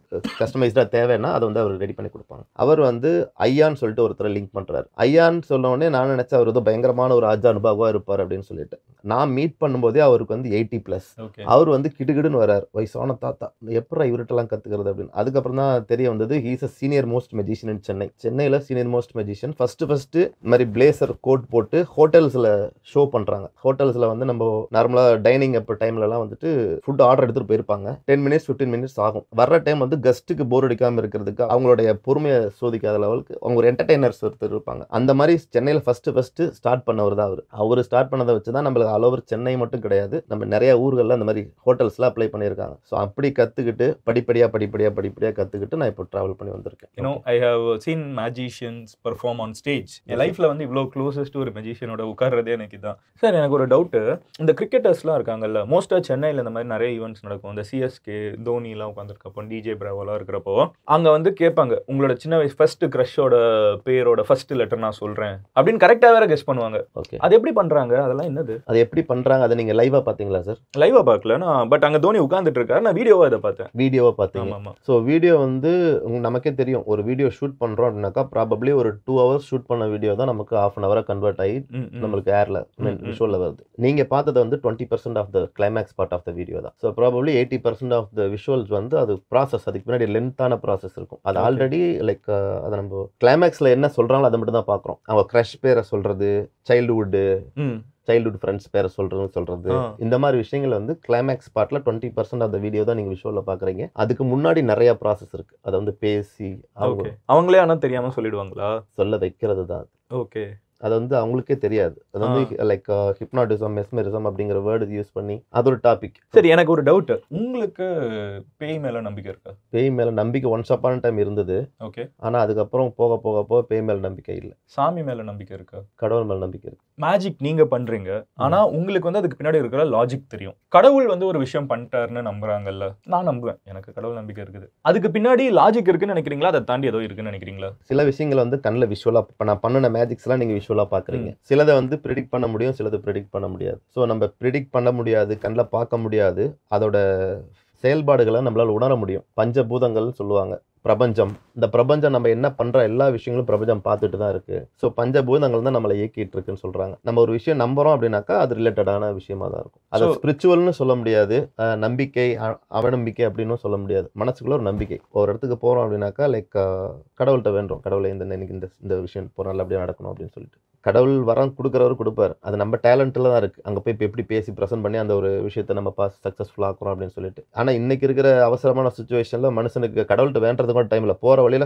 கஸ்டமைஸ்டாக தேவைன்னா அதை வந்து அவர் ரெடி பண்ணி கொடுப்பாங்க. அவர் வந்து ஐயான்னு சொல்லிட்டு ஒருத்தர் லிங்க் பண்ணுறாரு. ஐயான்னு சொன்ன உடனே நான் நினச்சேன் அவர் வந்து பயங்கரமான ஒரு ஆஜா அனுபவமாக இருப்பார் அப்படின்னு சொல்லிட்டு. நான் மீட் பண்ணும்போதே அவருக்கு வந்து 80+. அவர் வந்து கிடுகிடுன்னு வரார், வயசான தாத்தா, எப்படி இவர்கிட்டலாம் கற்றுக்கிறது அப்படின்னு. அதுக்கப்புறம் தான் தெரிய வந்தது he's a senior most magician in Chennai. சென்னையில் சீனியர் மோஸ்ட் மெஜிஷியன். ஃபஸ்ட்டு இந்த மாதிரி பிளேசர் கோட் போட்டு ஹோட்டல்ஸில் ஷோ பண்ணுறாங்க. ஹோட்டல்ஸில் வந்து நம்ம நார்மலாக டைனிங் அப்போ டைம்லலாம் வந்துட்டு ஃபுட் ஆர்டர் எடுத்துகிட்டு போயிருப்பாங்க. 10 minutes 15 minutes ஆகும். வர்ற டைம் வந்து கெஸ்ட்டுக்கு போர் அடிக்காமல் இருக்கிறதுக்கு அவங்களுடைய பொறுமையை சோதிக்காத லெவலுக்கு அவங்க ஒரு என்டர்டெய்னர்ஸ் ஒருத்தர் இருப்பாங்க. அந்த மாதிரி சென்னையில் ஃபஸ்ட்டு ஸ்டார்ட் பண்ணவர் தான் அவர் ஸ்டார்ட் பண்ணதை வச்சு தான் நம்மளுக்கு ஆல் ஓவர் சென்னை மட்டும் கிடையாது, நம்ம நிறைய ஊர்களில் அந்த மாதிரி ஹோட்டல்ஸ்லாம் அப்ளை பண்ணியிருக்காங்க. ஸோ அப்படி கற்றுக்கிட்டு படிப்படியாக கற்றுக்கிட்டு நான் இப்போ ட்ராவல் பண்ணி வந்திருக்கேன். I have seen magicians perform on stage. என் லைஃப்பில் வந்து இவ்வளோ க்ளோசஸ்ட் ஒரு மெஜிஷியனோட உட்கார்றதே எனக்கு தான். சார் எனக்கு ஒரு டவுட்டு, இந்த கிரிக்கெட்டர்ஸ்லாம் இருக்காங்கல்ல, மோஸ்ட்டாக சென்னையில் இந்த மாதிரி நிறைய ஈவெண்ட்ஸ் நடக்கும். இந்த சிஎஸ்கே தோனிலாம் உட்காந்துருக்கப்போ, டிஜே பிராவோலாம் இருக்கிறப்போ அங்கே வந்து கேட்பாங்க உங்களோட சின்ன வயசு ஃபர்ஸ்ட் க்ரஷோட பேரோட ஃபர்ஸ்ட் லெட்டர் நான் சொல்கிறேன் அப்படின்னு கரெக்டாக வேற கெஸ் பண்ணுவாங்க. ஓகே, அது எப்படி பண்ணுறாங்க, அதெல்லாம் என்னது, அது எப்படி பண்ணுறாங்க, அதை நீங்கள் லைவாக பார்த்தீங்களா சார்? லைவாக பார்க்கல நான், பட் அங்கே தோனி உட்காந்துட்டு இருக்காரு, நான் வீடியோவாக இதை பார்த்தேன். வீடியோவாக பார்த்தீங்க? ஆமாம். ஸோ வீடியோ வந்து நமக்கே தெரியும், ஒரு வீடியோ ஷூட் பண்ணுறோம் அப்படின்னாக்கா ப்ராபப்ளி ஒரு 2 hours ஷூட் பண்ண வீடியோ தான் நமக்கு 1/2 hour கன்வெர்ட் ஆகி நம்மளுக்கு ஏரில் விஷுவலில் வருது. நீங்கள் பார்த்தது வந்து 20% of the climax part of the video தான். So probably 80% of the visuals வந்து அது ப்ராசஸ், அதுக்கு முன்னாடி லென்த்தான ப்ராசஸ் இருக்கும். அது ஆல்ரெடி லைக் அதை நம்ம கிளைமேக்ஸில் என்ன சொல்கிறாங்களோ அதை மட்டும் தான் பார்க்குறோம். அவங்க க்ரஷ் பேரை சொல்கிறது, சைல்டுஹுட் ஃப்ரெண்ட்ஸ் பேரை சொல்றது, இந்த மாதிரி விஷயங்கள் வந்து கிளைமேக்ஸ் பார்ட்ல 20% ஆஃப் த வீடியோ தான் நீங்க விஷுவல்ல பாக்குறீங்க. அதுக்கு முன்னாடி நிறைய ப்ராசஸ் இருக்கு. அதை வந்து பேசி அவங்களே ஆனா தெரியாம சொல்லிடுவாங்களா, சொல்ல வைக்கிறது தான். ஓகே, அது வந்து அவங்களுக்கே தெரியாது. அது வந்து லைக் ஹிப்னாட்டிசம், மெஸ்மரிசம் அப்படிங்கிற வேர்டு யூஸ் பண்ணி அது ஒரு டாபிக். சரி, எனக்கு ஒரு டவுட், உங்களுக்கு பேய் மேல நம்பிக்கை இருக்கா? பேய் மேல நம்பிக்கை ஒன்ஸ் அப்பான் டைம் இருந்தது. ஓகே. ஆனா அதுக்கப்புறம் போக போக போக பேய் மேல நம்பிக்கை இல்லை. சாமி மேல நம்பிக்கை இருக்கா? கடவுள் மேல நம்பிக்கை இருக்கு. மேஜிக் நீங்க பண்றீங்க, ஆனா உங்களுக்கு வந்து அதுக்கு பின்னாடி இருக்கிற லாஜிக் தெரியும். கடவுள் வந்து ஒரு விஷயம் பண்ணிட்டாருன்னு நம்புறாங்கல்ல, நான் நம்புவேன், எனக்கு கடவுள் நம்பிக்கை இருக்குது. அதுக்கு பின்னாடி லாஜிக் இருக்குன்னு நினைக்கிறீங்களா, அதை தாண்டி ஏதோ இருக்குன்னு நினைக்கிறீங்களா? சில விஷயங்கள் வந்து கண்ணில் விஷுவலா, இப்போ நான் பண்ணின மேஜிக்ஸ் எல்லாம் நீங்க விஷுவலா பாக்குறீங்க. சிலதை வந்து ப்ரிடிக்ட் பண்ண முடியும், சிலதை ப்ரிடிக்ட் பண்ண முடியாது. ஸோ நம்ம ப்ரிடிக்ட் பண்ண முடியாது, கண்ணில் பார்க்க முடியாது, அதோட செயல்பாடுகளை நம்மளால உணர முடியும். பஞ்சபூதங்கள் சொல்லுவாங்க, பிரபஞ்சம். இந்த பிரபஞ்சம் நம்ம என்ன பண்ற எல்லா விஷயங்களும் பிரபஞ்சம் பார்த்துட்டு தான் இருக்கு. ஸோ பஞ்சபூதங்கள் தான் நம்மளை இயக்கிட்டு இருக்குன்னு சொல்றாங்க. நம்ம ஒரு விஷயம் நம்புறோம் அப்படின்னாக்கா அது ரிலேட்டடான விஷயமா தான் இருக்கும். அதை ஸ்பிரிச்சுவல்னு சொல்ல முடியாது, நம்பிக்கை அவநம்பிக்கை அப்படின்னு சொல்ல முடியாது. மனசுக்குள்ள ஒரு நம்பிக்கை. ஒரு இடத்துக்கு போறோம் அப்படின்னாக்கா லைக் கடவுள்கிட்ட வேண்டுறோம், கடவுளை இந்த விஷயம் போற நல்லபடியாக நடக்கணும் அப்படின்னு சொல்லிட்டு. கடவுள் வரம் கொடுக்குறவர் கொடுப்பாரு, அது நம்ம டேலண்ட்ல தான் இருக்கு. அங்கே போய் இப்போ எப்படி பேசி ப்ரெசென்ட் பண்ணி அந்த ஒரு விஷயத்தை நம்ம சக்ஸஸ்ஃபுல் ஆக்குறோம் அப்படின்னு சொல்லிட்டு. ஆனால் இன்னைக்கு இருக்கிற அவசரமான சுச்சுவேஷன்ல மனுஷனுக்கு கடவுள்கிட்ட வேண்டது கூட டைம்ல போற வழியில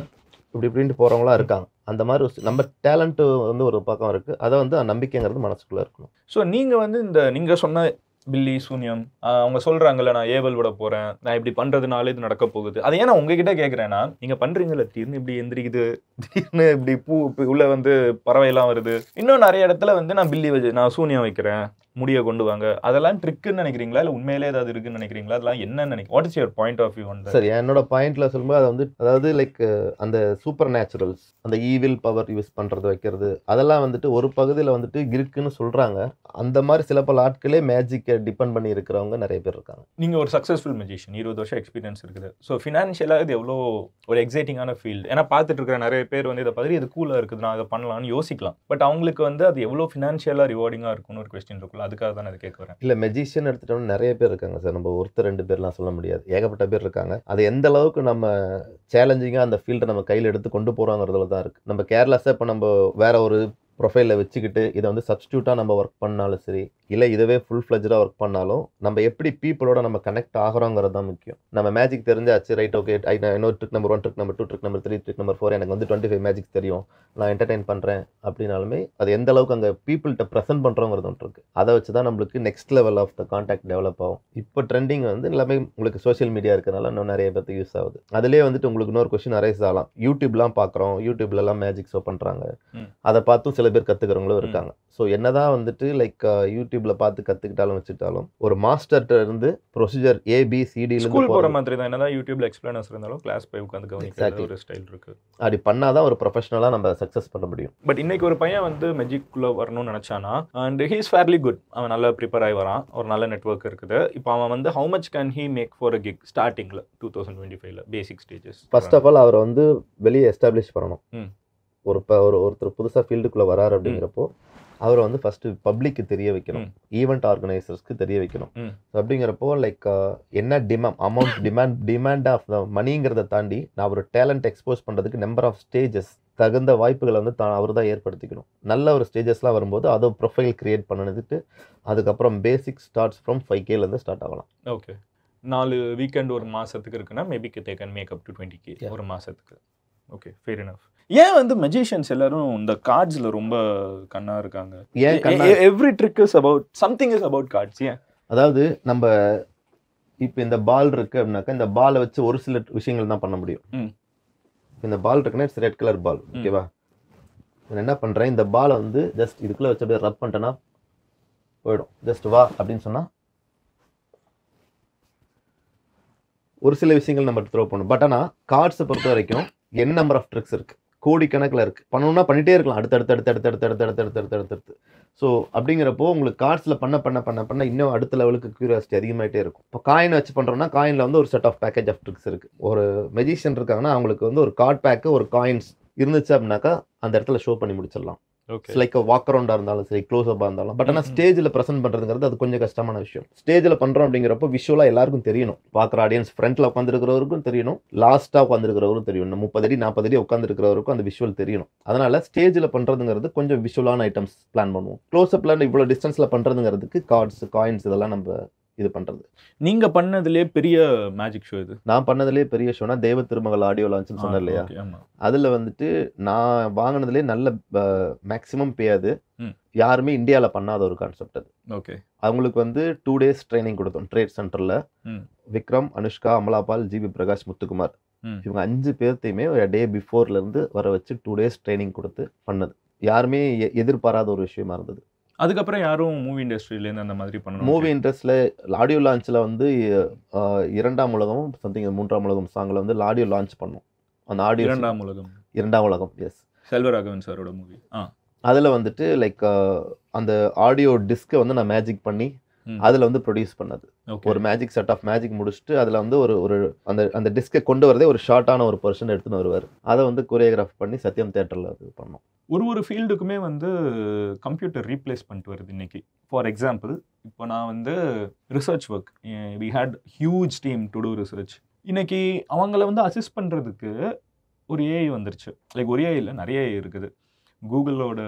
இப்படி இப்படின்ட்டு போறவங்களா இருக்காங்க. அந்த மாதிரி நம்ம டேலண்ட் வந்து ஒரு பக்கம் இருக்கு, அதை வந்து நம்பிக்கைங்கிறது மனசுக்குள்ள இருக்கணும். ஸோ நீங்க வந்து இந்த நீங்க சொன்ன பில்லி சூன்யம் அவங்க சொல்றாங்கல்ல, நான் ஏவல் விட போறேன், நான் இப்படி பண்றதுனால இது நடக்க போகுது, அதை ஏன் நான் உங்ககிட்ட கேட்கறேன்னா, நீங்க பண்றீங்கல்ல, திடீர்னு இப்படி எந்திரிக்குது, திடீர்னு இப்படி பூ உள்ள வந்து பறவையெல்லாம் வருது, இன்னும் நிறைய இடத்துல வந்து நான் பில்லி வச்சு நான் சூன்யம் வைக்கிறேன், முடிய கொண்டு வாங்க, அதெல்லாம் ட்ரிக்குன்னு நினைக்கிறீங்களா, இல்லை உண்மையிலே ஏதாவது இருக்குன்னு நினைக்கிறீங்களா, அதெல்லாம் என்ன நினைக்கிறீங்க? What is your point of view? சரி, என்னோட பாயிண்ட்ல சொல்லும்போது அது வந்து அதாவது லைக் அந்த சூப்பர் நேச்சுரல்ஸ், அந்த ஈவில் பவர் யூஸ் பண்றது வைக்கிறது, அதெல்லாம் வந்துட்டு ஒரு பகுதியில் வந்துட்டு இருக்குன்னு சொல்றாங்க. அந்த மாதிரி சில பல ஆட்களே மேஜிக்கை டிபெண்ட் பண்ணி இருக்கிறவங்க நிறைய பேர் இருக்காங்க. நீங்க ஒரு சக்ஸஸ்ஃபுல் மெஜிஷியன், 20 வருஷம் எக்ஸ்பீரியன்ஸ் இருக்குது. ஸோ ஃபினான்ஷியலாக இது எவ்வளோ ஒரு எக்ஸைட்டிங்கான ஃபீல்டு. ஏன்னா பார்த்துட்டு இருக்கிற நிறைய பேர் வந்து இதை பற்றி இது கூலாக இருக்குது, நான் அதை பண்ணலாம்னு யோசிக்கலாம். பட் அவங்களுக்கு வந்து அது எவ்வளோ ஃபினான்ஷியலாக ரிவார்டிங்காக இருக்கும்னு ஒரு கொஸ்டின் இருக்குல்ல, அதுக்காக தான் அதை கேட்க வரேன். இல்லை, மெஜிஷியன் எடுத்துட்டோம்னா நிறைய பேர் இருக்காங்க சார். நம்ம ஒருத்தர் 2 பேர்லாம் சொல்ல முடியாது, ஏகப்பட்ட பேர் இருக்காங்க. அது எந்த அளவுக்கு நம்ம சேலஞ்சிங்காக அந்த ஃபீல்டை நம்ம கையில் எடுத்து கொண்டு போகிறோங்கிறதுல தான் இருக்குது. நம்ம கேர்லெஸ்ஸாக இப்போ நம்ம வேற ஒரு ப்ரொஃபைலில் வச்சுக்கிட்டு இதை வந்து சப்ஸ்டியூட்டாக நம்ம ஒர்க் பண்ணாலும் சரி, இல்லை இதுவே ஃபுல் ஃப்ளெஜ்டாக ஒர்க் பண்ணாலும் நம்ம எப்படி பீப்புளோட நம்ம கனெக்ட் ஆகிறோங்கிறது தான் முக்கியம். நம்ம மேஜிக் தெரிஞ்சாச்சு, ரைட், ஓகே, இன்னொரு trick number 1, trick number 2, trick number 3, trick number 4, எனக்கு வந்து 25 மேஜிக் தெரியும், நான் என்டர்டெயின் பண்ணுறேன் அப்படின்னாலுமே அது எந்த அளவுக்கு அங்கே பீப்புள்கிட்ட ப்ரெசென்ட் பண்ணுறோங்கிறது ஒன்று இருக்குது. அதை வச்சு தான் நம்மளுக்கு next level of the contact develop ஆகும். இப்போ ட்ரெண்டிங் வந்து எல்லாமே உங்களுக்கு சோஷியல் மீடியா இருக்கிறனால இன்னும் நிறைய பேருக்கு யூஸ் ஆகுது. அதிலே வந்துட்டு உங்களுக்கு இன்னொரு கொஸ்டின் அரைஸ் ஆகலாம், யூடியூப்லாம் பார்க்குறோம், யூடியூப்லலாம் மேஜிக் ஷோ பண்ணுறாங்க, அதை பார்த்தும் சில பேர் கற்றுக்கிறவங்களும் இருக்காங்க. ஸோ என்னதான் வந்துட்டு லைக் யூடியூப்ல பார்த்து கற்றுக்கிட்டாலும் வச்சுட்டாலும் ஒரு மாஸ்டர்கிட்ட இருந்து ப்ரொசீஜர் ABCD ஸ்கூல் போகிற மாதிரி தான். என்னதான் யூடியூப்ல எக்ஸ்பிளைனர்ஸ் இருந்தாலும் கிளாஸ் போய் உட்காந்து கவனிக்கிற ஒரு ஸ்டைல் இருக்கு. அப்படி பண்ணாதான் ஒரு ப்ரொஃபஷனலாக நம்ம சக்ஸஸ் பண்ண முடியும். பட் இன்னைக்கு ஒரு பையன் வந்து மெஜிக்குள்ளே வரணும்னு நினச்சானா, and he is fairly good, அவன் நல்லா ப்ரிப்பேர் ஆகி வரான், ஒரு நல்ல நெட்வொர்க் இருக்குது. இப்போ அவன் வந்து how much can he make for a gig ஸ்டார்டிங்கில் 2025 basic stages? First of all அவரை வந்து வெளியே எஸ்டாப்ளிஷ் பண்ணணும். ஒருத்தர் புதுசாக ஃபீல்டுக்குள்ளே வராரு அப்படிங்கிறப்போ அவரை வந்து ஃபர்ஸ்ட் பப்ளிக்கு தெரிய வைக்கணும், ஈவெண்ட் ஆர்கனைசர்ஸ்க்கு தெரிய வைக்கணும். அப்படிங்கிறப்போ லைக் என்ன டிமாண்ட் ஆஃப் த மணிங்கிறத தாண்டி நான் ஒரு டேலண்ட் எக்ஸ்போஸ் பண்ணுறதுக்கு நம்பர் ஆஃப் ஸ்டேஜஸ், தகுந்த வாய்ப்புகளை வந்து அவர் தான் ஏற்படுத்திக்கணும். நல்ல ஒரு ஸ்டேஜஸ்லாம் வரும்போது அதை ப்ரொஃபைல் கிரியேட் பண்ணிட்டு அதுக்கப்புறம் basic starts from 5K start ஆகலாம். ஓகே, 4 வீக்கெண்ட் ஒரு மாதத்துக்கு இருக்குன்னா maybe they can make up to 20K ஒரு மாதத்துக்கு. Okay, fair enough. ஏன் வந்து மெஜிஷியன்ஸ் எல்லாரும் இந்த கார்ட்ஸ்ல ரொம்ப கண்ணா இருக்காங்க? Every trick is about something is about cards. ஏன்? அதாவது நம்ம இப்போ இந்த பால் இருக்கு அப்படின்னாக்கா இந்த பாலை வச்சு ஒரு சில விஷயங்கள் தான் பண்ண முடியும். இந்த பால் இருக்குன்னா இட்ஸ் ரெட் கலர் பால், ஓகேவா? நான் என்ன பண்றேன், இந்த பாலை வந்து ஜஸ்ட் இதுக்குள்ள வச்சு அப்படியே ரப் பண்ணிட்டேன்னா போயிடும். ஜஸ்ட் வா அப்படின்னு சொன்னா ஒரு சில விஷயங்கள் நம்ம த்ரோ பண்ணும். பட் ஆனால் கார்ட்ஸை பொறுத்த வரைக்கும் என்ன நம்பர் ஆஃப் ட்ரிக்ஸ் இருக்கு, கோடிக்கணக்கில் இருக்கு. பண்ணணும்னா பண்ணிட்டே இருக்கலாம் அடுத்தடுத்து. ஸோ அப்படிங்கிறப்போ உங்களுக்கு கார்ட்ஸில் பண்ண இன்னும் அடுத்த லெவலுக்கு கியூரியாசிட்டி அதிகமாகிட்டே இருக்கும். இப்போ காயின் வச்சு பண்ணுறோம்னா காயினில் வந்து ஒரு set of package of tricks இருக்குது. ஒரு மெஜிஷியன் இருக்காங்கன்னா அவங்களுக்கு வந்து ஒரு கார்ட் பேக்கு ஒரு காயின்ஸ் இருந்துச்சு அப்படின்னாக்கா அந்த இடத்துல ஷோ பண்ணி முடிச்சிடலாம். லைக் வாக் அரவுண்டாக இருந்தாலும் சரி, க்ளோஸ் அப்பாக இருந்தாலும். பட் ஆனால் ஸ்டேஜில் ப்ரெசென்ட் பண்ணுறதுங்கிறது அது கொஞ்சம் கஷ்டமான விஷயம். ஸ்டேஜில் பண்ணுறோம் அப்படிங்கிறப்போ விஷுவலாக எல்லாருக்கும் தெரியணும். பார்க்குற ஆடியன்ஸ் ஃப்ரண்ட்டில் உட்காந்துருக்கிறவருக்கும் தெரியணும், லாஸ்ட்டாக உட்காந்துருக்கிறவரும் தெரியணும், 30 அடி 40 அடி உட்காந்துருக்கிறவருக்கும் அந்த விஷுவல் தெரியணும். அதனால் ஸ்டேஜில் பண்ணுறதுங்கிறது கொஞ்சம் விஷுவலான ஐட்டம்ஸ் பிளான் பண்ணுவோம். க்ளோஸ் அப்பில் இவ்வளோ டிஸ்டன்ஸில் பண்ணுறதுங்கிறதுக்கு கார்ட்ஸ், காயின்ஸ் இதெல்லாம் நம்ம இது பண்ணுறது. நீங்க பண்ணதுலேயே பெரிய மேஜிக் ஷோ இது? நான் பண்ணதுலேயே பெரிய ஷோனா தேவ திருமகள் ஆடியோ லான்ச்னு சொன்னேன் இல்லையா, அதில் வந்துட்டு நான் வாங்கினதுலேயே நல்ல மேக்ஸிமம் பே. அது யாருமே இந்தியாவில் பண்ணாத ஒரு கான்செப்ட் அது. ஓகே. அவங்களுக்கு வந்து 2 days ட்ரைனிங் கொடுத்தோம் ட்ரேட் சென்டரில். விக்ரம், அனுஷ்கா, அமலாபால், ஜிபி பிரகாஷ், முத்துக்குமார் இவங்க 5 பேர்த்தையுமே டே பிஃபோர்லேருந்து வர வச்சு 2 days ட்ரைனிங் கொடுத்து பண்ணது. யாருமே எதிர்பாராத ஒரு விஷயமா இருந்தது. அதுக்கப்புறம் யாரும் மூவி இண்டஸ்ட்ரியிலேருந்து அந்த மாதிரி பண்ணணும்? மூவி இண்டஸ்ட்ரியில் ஆடியோ லான்ச்சில் வந்து 2ஆம் உலகம் சம்திங் 3ஆம் உலகம் சாங்கில் வந்து ஆடியோ லான்ச் பண்ணோம். அந்த ஆடியோ 2ஆம் உலகம் எஸ் செல்வராகவன் சாரோட மூவி. அதில் வந்துட்டு லைக் அந்த ஆடியோ டிஸ்கை வந்து நான் மேஜிக் பண்ணி அதில் வந்து ப்ரொடியூஸ் பண்ணது. ஒரு மேஜிக் செட் ஆஃப் மேஜிக் முடிச்சுட்டு அதில் வந்து ஒரு அந்த டிஸ்கை கொண்டு வரதே ஒரு ஷார்ட்டான ஒரு பர்சன் எடுத்துன்னு வருவார். அதை வந்து கொரியோகிராஃப் பண்ணி சத்யம் தேட்டரில் அது பண்ணோம். ஒரு ஃபீல்டுக்குமே வந்து கம்ப்யூட்டர் ரீப்ளேஸ் பண்ணிட்டு வருது இன்னைக்கு. ஃபார் எக்ஸாம்பிள், இப்போ நான் வந்து research work, we had huge team to do research. இன்னைக்கு அவங்கள வந்து அசிஸ்ட் பண்ணுறதுக்கு ஒரு ஏஐ வந்துருச்சு. லைக் ஒரு ஏஐ இல்லை, நிறைய ஏஐ இருக்குது. கூகுளோட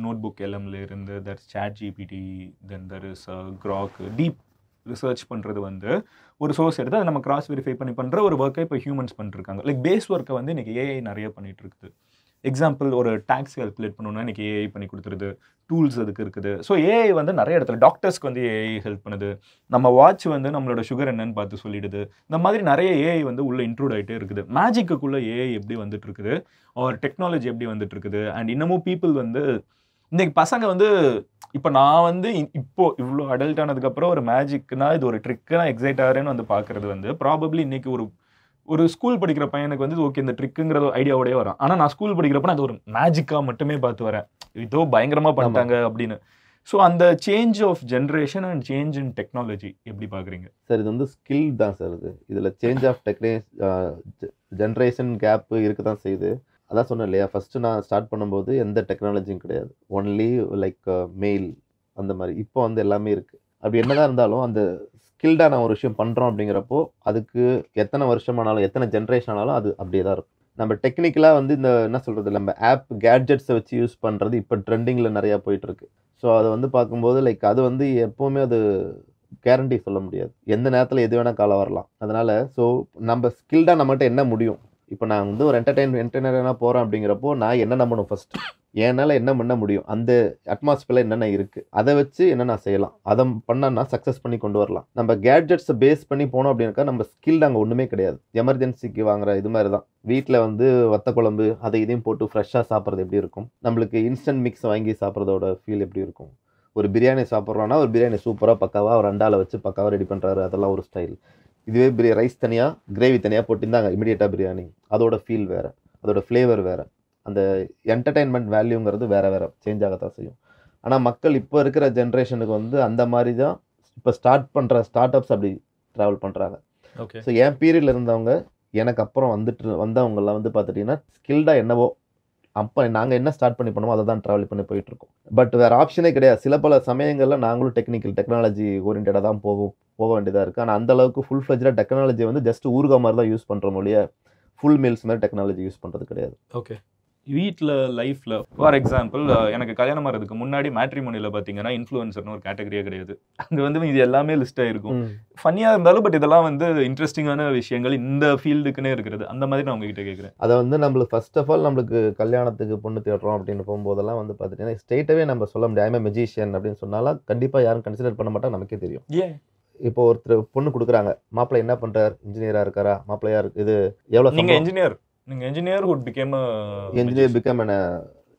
நோட் புக் எல்எம்ல இருந்து there ChatGPT, then there is Grok. Deep research பண்ணுறது வந்து ஒரு சோர்ஸ் எடுத்து அதை நம்ம கிராஸ் வெரிஃபை பண்ணி பண்ணுற ஒரு ஒர்க்கை இப்போ ஹியூமன்ஸ் பண்ணிட்டுருக்காங்க. லைக் பேஸ் ஒர்க்கை வந்து இன்றைக்கி ஏஐ நிறைய பண்ணிகிட்டு இருக்குது. எக்ஸாம்பிள், ஒரு டேக்ஸ் கால்குலேட் பண்ணணும்னா இன்றைக்கி ஏஐ பண்ணி கொடுத்துருது, டூல்ஸ் அதுக்கு இருக்குது. ஸோ ஏஐ வந்து நிறைய இடத்துல டாக்டர்ஸ்க்கு வந்து ஏஐ ஹெல்ப் பண்ணுது. நம்ம வாட்ச் வந்து நம்மளோட சுகர் என்னன்னு பார்த்து சொல்லிடுது. இந்த மாதிரி நிறைய ஏஐ வந்து உள்ளே இன்க்ளூட் ஆகிட்டே இருக்குது. மேஜிக்குள்ளே ஏஐ எப்படி வந்துட்டு இருக்குது, ஒரு டெக்னாலஜி எப்படி வந்துட்டு இருக்குது. அண்ட் இன்னமும் பீப்புள் வந்து இன்றைக்கி பசங்க வந்து இப்போ நான் வந்து இப்போ இவ்வளோ அடல்ட் ஆனதுக்கப்புறம் ஒரு மேஜிக்னா இது ஒரு ட்ரிக்குனா எக்ஸைட் ஆகிறேன்னு வந்து பார்க்குறது வந்து ப்ராபப்ளி இன்றைக்கி ஒரு ஸ்கூல் படிக்கிற பையனுக்கு வந்து ஓகே இந்த ட்ரிக்குங்கிற ஐடியாவோடய வரும். ஆனால் நான் ஸ்கூல் படிக்கிறப்ப அது ஒரு மேஜிக்காக மட்டுமே பார்த்து வரேன், இதோ பயங்கரமாக பண்ணிட்டாங்க அப்படின்னு. ஸோ அந்த change of generation and change in technology எப்படி பார்க்குறீங்க சார்? இது வந்து ஸ்கில் தான் சார். இதில் சேஞ்ச் ஆஃப் ஜென்ரேஷன் கேப்பு இருக்க தான் செய்யுது. அதான் சொன்னேன் இல்லையா, ஃபஸ்ட்டு நான் ஸ்டார்ட் பண்ணும்போது எந்த டெக்னாலஜியும் கிடையாது, ஒன்லி லைக் மெயில் அந்த மாதிரி. இப்போ வந்து எல்லாமே இருக்குது. அப்படி என்னதான் இருந்தாலும் அந்த ஸ்கில்டாக நான் ஒரு விஷயம் பண்ணுறோம் அப்படிங்கிறப்போ அதுக்கு எத்தனை வருஷம் ஆனாலும் எத்தனை ஜென்ரேஷன் ஆனாலும் அது அப்படியே தான் இருக்கும். நம்ம டெக்னிக்கலாக வந்து இந்த என்ன சொல்கிறது, நம்ம ஆப் கேட்ஜெட்ஸை வச்சு யூஸ் பண்ணுறது இப்போ ட்ரெண்டிங்கில் நிறையா போயிட்டுருக்கு. ஸோ அதை வந்து பார்க்கும்போது லைக் அது வந்து எப்போவுமே அது கேரண்டி சொல்ல முடியாது, எந்த நேரத்தில் எது வேணால் காலம் வரலாம். அதனால் ஸோ நம்ம ஸ்கில்டாக நம்மகிட்ட என்ன முடியும், இப்போ நான் வந்து ஒரு என்டர்டெய்னராக போகிறேன் அப்படிங்கிறப்போ நான் என்ன நம்பணும், ஃபஸ்ட்டு என்னால் என்ன பண்ண முடியும், அந்த அட்மாஸ்பியரில் என்னென்ன இருக்குது, அதை வச்சு என்னென்ன செய்யலாம், அதை பண்ணால் சக்ஸஸ் பண்ணி கொண்டு வரலாம். நம்ம கேட்ஜெட்ஸை பேஸ் பண்ணி போனோம் அப்படின்னாக்கா நம்ம ஸ்கில் அங்கே ஒன்றுமே கிடையாது. எமர்ஜென்சிக்கு வாங்குற இது மாதிரி தான். வீட்டில் வந்து வத்த குழம்பு அதை இதையும் போட்டு ஃப்ரெஷ்ஷாக சாப்பிட்றது எப்படி இருக்கும், நம்மளுக்கு இன்ஸ்டன்ட் மிக்ஸ் வாங்கி சாப்பிட்றதோட ஃபீல் எப்படி இருக்கும். ஒரு பிரியாணி சாப்பிட்றோன்னா ஒரு பிரியாணி சூப்பராக பக்காவாக ஒரு அண்டாவில் வச்சு பக்காவாக ரெடி பண்ணுறாரு, அதெல்லாம் ஒரு ஸ்டைல். இதுவே ரைஸ் தனியாக கிரேவி தனியாக போட்டிருந்தாங்க இமீடியட்டாக பிரியாணி, அதோட ஃபீல் வேறு, அதோட ஃப்ளேவர் வேறு. அந்த என்டர்டெயின்மெண்ட் வேல்யூங்கிறது வேறு வேறு சேஞ்ச் ஆகத்தான் செய்யும். ஆனால் மக்கள் இப்போ இருக்கிற ஜென்ரேஷனுக்கு வந்து அந்த மாதிரி தான் இப்போ ஸ்டார்ட் பண்ணுற ஸ்டார்ட் அப்ஸ் அப்படி ட்ராவல் பண்ணுறாங்க. ஓகே. ஸோ என் பீரியடில் இருந்தவங்க எனக்கு அப்புறம் வந்தவங்கெல்லாம் வந்து பார்த்துட்டிங்கன்னா ஸ்கில்டாக என்னவோ அப்போ நாங்கள் என்ன ஸ்டார்ட் பண்ணி பண்ணோமோ அதை தான் ட்ராவல் பண்ணி போயிட்டுருக்கோம். பட் வேறு ஆப்ஷனே கிடையாது. சில பல சமயங்களில் நாங்களும் டெக்னாலஜி ஓரியன்டாக தான் போக வேண்டியதாக இருக்குது. ஆனால் அந்தளவுக்கு ஃபுல் ஃப்ளெஜ்டாக டெக்னாலஜி வந்து ஜஸ்ட் ஊறுகாய் மாதிரி தான் யூஸ் பண்ணுற மொழியை ஃபுல் மீல்ஸ் மாதிரி டெக்னாலஜி யூஸ் பண்ணுறது கிடையாது. ஓகே. வீட்டில் லைஃப்பில் ஃபார் எக்ஸாம்பிள் எனக்கு கல்யாணம் ஆகிறதுக்கு முன்னாடி மேட்ரிமோனியில் பார்த்தீங்கன்னா இன்ஃப்ளூயன்சர்னு ஒரு கேட்டகரியே கிடையாது. அங்கே வந்து இது எல்லாமே லிஸ்ட் ஆகிருக்கும். ஃபன்னியாக இருந்தாலும் பட் இதெல்லாம் வந்து இன்ட்ரெஸ்டிங்கான விஷயங்கள் இந்த ஃபீல்டுக்குன்னே இருக்கிறது. அந்த மாதிரி நான் உங்ககிட்ட கேட்குறேன். அதை வந்து நம்மளுக்கு ஃபர்ஸ்ட் ஆஃப் ஆல் நம்மளுக்கு கல்யாணத்துக்கு பொண்ணு தேடுறோம் அப்படின்னு போகும்போதெல்லாம் வந்து பார்த்தீங்கன்னா ஸ்ட்ரெயிட்டாகவே நம்ம சொல்ல முடியாது ஐம் மெஜிஷியன் அப்படின்னு சொன்னாலும் கண்டிப்பாக யாரும் கன்சிடர் பண்ண மாட்டா, நமக்கே தெரியும். ஏன் இப்போ ஒருத்தர் பொண்ணு கொடுக்குறாங்க, மாப்பிள்ளை என்ன பண்ணுறாரு, இன்ஜினியராக இருக்காரா, மாப்பிள்ளையா இருக்கு, இது எவ்வளோ நீங்கள் engineer would become a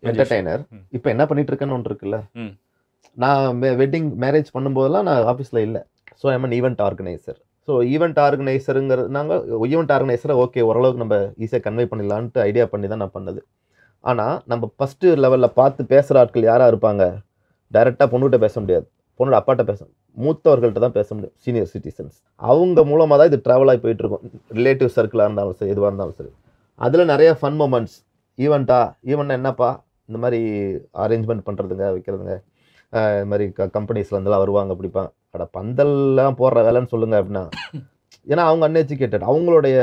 entertainer. இப்போ என்ன பண்ணிட்டு இருக்கேன்னு ஒன்று இருக்குல்ல, நான் மேரேஜ் பண்ணும்போதெல்லாம் நான் ஆஃபீஸில் இல்லை. So I'm an event organiser. So event ஆர்கனைசருங்கிறது நாங்கள் ஈவெண்ட் ஆர்கனைசரை ஓகே ஓரளவுக்கு நம்ம ஈஸியாக கன்வே பண்ணிடலான்ட்டு ஐடியா பண்ணி தான் நான் பண்ணது. ஆனால் நம்ம ஃபஸ்ட்டு லெவலில் பார்த்து பேசுகிற ஆட்கள் யாராக இருப்பாங்க, டைரெக்டாக பொண்ணுகிட்ட பேச முடியாது, பொண்ணோட அப்பாட்ட பேசணும், மூத்தவர்கள்ட்ட தான் பேச முடியும், சீனியர் சிட்டிசன்ஸ். அவங்க மூலமாக தான் இது ட்ராவல் ஆகி போயிட்டுருக்கும். ரிலேட்டிவ் சர்க்கிளாக இருந்தாலும் சரி, எதுவாக இருந்தாலும் சரி. அதில் நிறைய ஃபன் மூமெண்ட்ஸ். ஈவெண்ட்னா என்னப்பா, இந்த மாதிரி அரேஞ்ச்மெண்ட் பண்ணுறதுங்க, வைக்கிறதுங்க, இது மாதிரி கம்பெனிஸ்லேருந்துலாம் வருவாங்க, பிடிப்பாங்க, அட பந்தல்லாம் போடுற வேலைன்னு சொல்லுங்கள் அப்படின்னா. ஏன்னா அவங்க அன்எஜுகேட்டட், அவங்களுடைய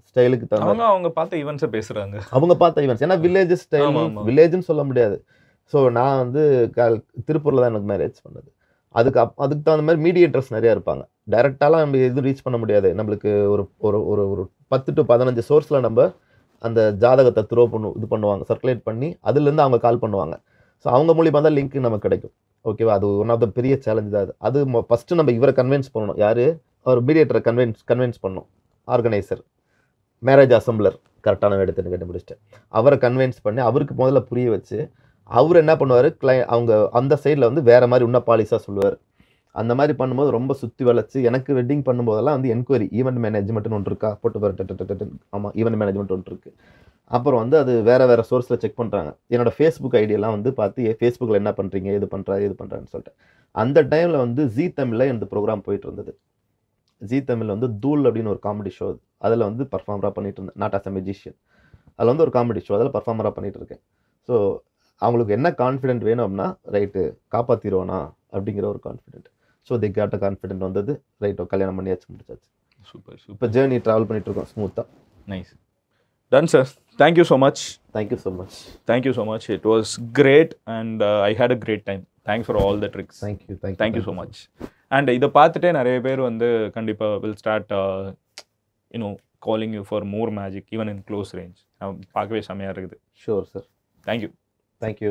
ஸ்டைலுக்கு தகுந்த அவங்க பார்த்த ஈவெண்ட்ஸை பேசுகிறாங்க, அவங்க பார்த்த ஈவெண்ட்ஸ். ஏன்னா வில்லேஜ் ஸ்டைல், வில்லேஜ்னு சொல்ல முடியாது. ஸோ நான் வந்து திருப்பூரில் தான் எனக்கு மேரேஜ் பண்ணது. அதுக்கு தகுந்த மாதிரி மீடியேட்டர்ஸ் நிறையா இருப்பாங்க. டைரெக்டாலாம் நம்ம எதுவும் ரீச் பண்ண முடியாது. நம்மளுக்கு ஒரு ஒரு ஒரு ஒரு 10 to 15 சோர்ஸில் நம்ம அந்த ஜாதகத்தை இது பண்ணுவாங்க, சர்க்குலேட் பண்ணி அதுலேருந்து அவங்க கால் பண்ணுவாங்க. ஸோ அவங்க மூலியமாக தான் லிங்க் நமக்கு கிடைக்கும். ஓகேவா? அது ஒன் ஆஃப் த பெரிய சேலஞ்ச் தான். அது ஃபஸ்ட்டு நம்ம இவரை கன்வின்ஸ் பண்ணணும். யார்? ஒரு மீடியேட்டரை கன்வின்ஸ் பண்ணணும். ஆர்கனைசர், மேரேஜ் அசம்பிளர், கரெக்டான வேடத்தை கண்டுபிடிச்சிட்டேன். அவரை கன்வின்ஸ் பண்ணி அவருக்கு முதல்ல புரிய வச்சு அவர் என்ன பண்ணுவார், அவங்க அந்த சைடில் வந்து வேறு மாதிரி இன்னும் பாலிஸாக சொல்லுவார். அந்த மாதிரி பண்ணும்போது ரொம்ப சுற்றி வளைச்சு எனக்கு வெட்டிங் பண்ணும்போதெல்லாம் வந்து என்கொயரி, ஈவெண்ட் மேனேஜ்மெண்ட்னு ஒன்று இருக்கா போட்டு பாரு. ஆமாம், ஈவெண்ட் மேனேஜ்மெண்ட் ஒன்று இருக்குது. அப்புறம் வந்து அது வேறு சோர்ஸில் செக் பண்ணுறாங்க. என்னோடய ஃபேஸ்புக் ஐடியெல்லாம் வந்து பார்த்து ஃபேஸ்புக்கில் என்ன பண்ணுறீங்க, இது பண்ணுறான்னு சொல்லிட்டு. அந்த டைமில் வந்து ஜீ தமிழில் இந்த ப்ரோக்ராம் போயிட்டு இருந்தது. ஜீ தமிழில் வந்து தூள் அப்படின்னு ஒரு காமெடி ஷோ. அதில் வந்து பர்ஃபார்மராக பண்ணிட்டு இருந்தேன், நாட் ஆஸ் அ மெஜிஷியன். அதில் வந்து ஒரு காமெடி ஷோ, அதில் பர்ஃபார்மராக பண்ணிட்டு இருக்கேன். ஸோ அவங்களுக்கு என்ன கான்ஃபிடென்ட் வேணும் அப்படின்னா, ரைட்டு காப்பாற்றிடுவோனா அப்படிங்கிற ஒரு confident. So the got a confident வந்தது. ரைட்டோ கல்யாணம் பண்ணியாச்சு, முடிச்சாச்சு. சூப்பர். இப்போ ஜேர்னி ட்ராவல் பண்ணிட்டு இருக்கோம் ஸ்மூத்தாக. Nice. Done sir, thank you so much. Thank you so much. Thank you so much. It was great and I had a great time. Thanks for all the tricks. Thank you so much. And இதை பார்த்துட்டே நிறைய பேர் வந்து கண்டிப்பாக will start you know calling you for more magic even in close range. பார்க்கவே செம்மையாக இருக்குது. Sure sir. தேங்க்யூ. தேங்க்யூ.